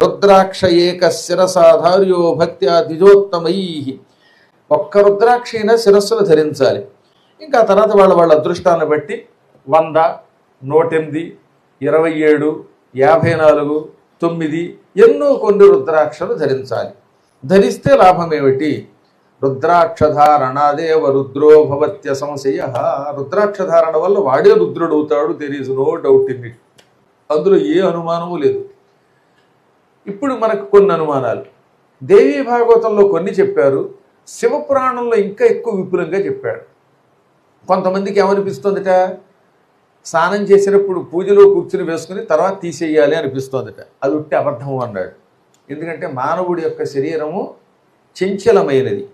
రుద్రాక్ష ఏక శిరసాధార్యో భక్త్యా ద్విజోత్తమై. ఒక్క రుద్రాక్ష అయినా శిరస్సును ధరించాలి. ఇంకా తర్వాత వాళ్ళ అదృష్టాన్ని బట్టి 100, 108, 27, 54, 9 ఎన్నో కొన్ని రుద్రాక్షలు ధరించాలి. ధరిస్తే లాభం ఏమిటి? రుద్రాక్షధారణాదేవ రుద్రో భవత్య సంశయ. రుద్రాక్షధారణ వల్ల వాడే రుద్రుడు అవుతాడు. There is no doubt in it. అందులో ఏ అనుమానము లేదు. ఇప్పుడు మనకు కొన్ని అనుమానాలు. దేవీ భాగవతంలో కొన్ని చెప్పారు, శివపురాణంలో ఇంకా ఎక్కువ విపులంగా చెప్పాడు. కొంతమందికి ఏమనిపిస్తుందట, స్నానం చేసినప్పుడు పూజలో కూర్చుని వేసుకుని తర్వాత తీసేయాలి అనిపిస్తోందట. అది ఉట్టి అబద్ధము అన్నాడు. ఎందుకంటే మానవుడి యొక్క శరీరము చంచలమైనది.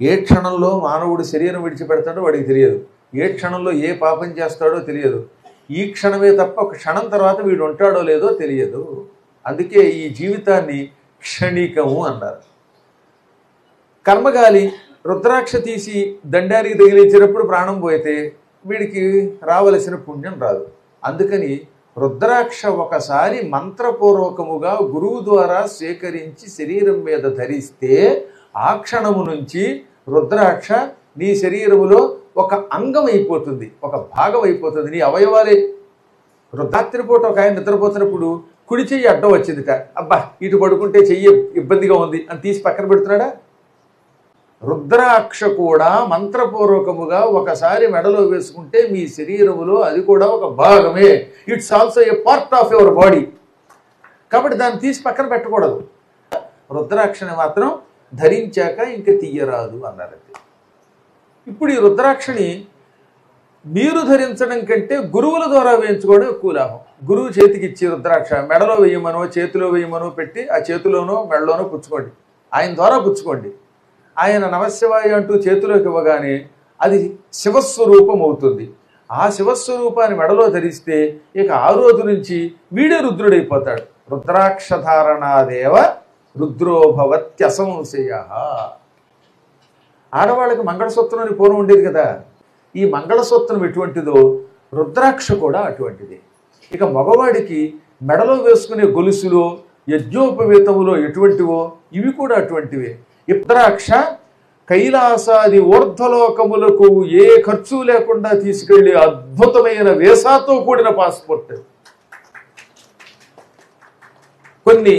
ఏ క్షణంలో మానవుడు శరీరం విడిచిపెడతాడో వాడికి తెలియదు. ఏ క్షణంలో ఏ పాపం చేస్తాడో తెలియదు. ఈ క్షణమే తప్ప ఒక క్షణం తర్వాత వీడు ఉంటాడో లేదో తెలియదు. అందుకే ఈ జీవితాన్ని క్షణికము అన్నారు. కర్మగాలి రుద్రాక్ష తీసి దండానికి తగిలించినప్పుడు ప్రాణం పోయితే వీడికి రావలసిన పుణ్యం రాదు. అందుకని రుద్రాక్ష ఒకసారి మంత్రపూర్వకముగా గురువు ద్వారా స్వీకరించి శరీరం మీద ధరిస్తే ఆ క్షణము నుంచి రుద్రాక్ష నీ శరీరములో ఒక అంగం అయిపోతుంది, ఒక భాగం అయిపోతుంది. నీ అవయవాలే. రాత్రిపూట ఒక ఆయన నిద్రపోతున్నప్పుడు కుడి చెయ్యి అడ్డం వచ్చిందిట, అబ్బా ఇటు పడుకుంటే చెయ్యి ఇబ్బందిగా ఉంది అని తీసి పక్కన పెడుతున్నాడా? రుద్రాక్ష కూడా మంత్రపూర్వకముగా ఒకసారి మెడలో వేసుకుంటే మీ శరీరములో అది కూడా ఒక భాగమే. It's also a part of your body. కాబట్టి దాన్ని తీసి పక్కన పెట్టకూడదు. రుద్రాక్షని మాత్రం ధరించాక ఇంక తీయరాదు అన్నారంతే. ఇప్పుడు ఈ రుద్రాక్షని మీరు ధరించడం కంటే గురువుల ద్వారా వేయించుకోవడం ఎక్కువ లాభం. గురువు చేతికి ఇచ్చి రుద్రాక్ష మెడలో వేయమనో చేతిలో వేయమనో పెట్టి ఆ చేతిలోనో మెడలోనో పుచ్చుకోండి. ఆయన ద్వారా పుచ్చుకోండి. ఆయన నమశివాయ అంటూ చేతిలోకి ఇవ్వగానే అది శివస్వరూపం అవుతుంది. ఆ శివస్వరూపాన్ని మెడలో ధరిస్తే ఇక ఆ రోజు నుంచి వీడే రుద్రుడైపోతాడు. రుద్రాక్షధారణాదేవ రుద్రోభవత్యసంశయ. ఆడవాళ్ళకి మంగళసూత్రం అని పూర్వం ఉండేది కదా. ఈ మంగళసూత్రం ఎటువంటిదో రుద్రాక్ష కూడా అటువంటిది. ఇక మగవాడికి మెడలో వేసుకునే గొలుసులో యజ్ఞోపవేతములో ఎటువంటివో ఇవి కూడా అటువంటివే. రుద్రాక్ష కైలాసాది ఊర్ధ్వలోకములకు ఏ ఖర్చు లేకుండా తీసుకెళ్లి అద్భుతమైన వేసాతో కూడిన పాస్పోర్ట్. కొన్ని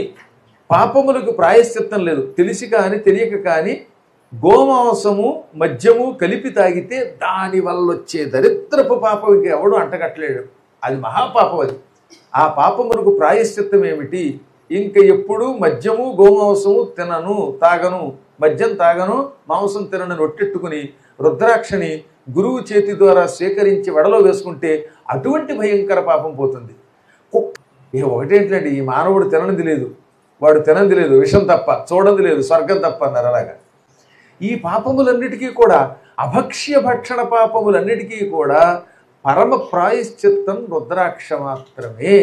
పాపములకు ప్రాయశ్చిత్తం లేదు. తెలిసి కానీ తెలియక కానీ గోమాంసము మద్యము కలిపి తాగితే దాని వల్ల వచ్చే దరిద్రపు పాపంకి ఎవడు అంటగట్టలేడు. అది మహాపాపం. అది ఆ పాపములకు ప్రాయశ్చిత్తం ఏమిటి? ఇంక ఎప్పుడు మద్యము గోమాంసము తినను, తాగను, మద్యం తాగను, మాంసం తినను ఒట్టెట్టుకుని రుద్రాక్షని గురువు చేతి ద్వారా స్వీకరించి వడలో వేసుకుంటే అటువంటి భయంకర పాపం పోతుంది. ఇక ఒకటేంటండి, ఈ మానవుడు తిననిది లేదు, వాడు తినంది లేదు, విషం తప్ప, చూడంది లేదు, స్వర్గం తప్ప అన్నారు. అలాగా ఈ పాపములన్నిటికీ కూడా అభక్ష్య భక్షణ పాపములన్నిటికీ కూడా పరమ ప్రాయశ్చిత్తం రుద్రాక్ష మాత్రమే.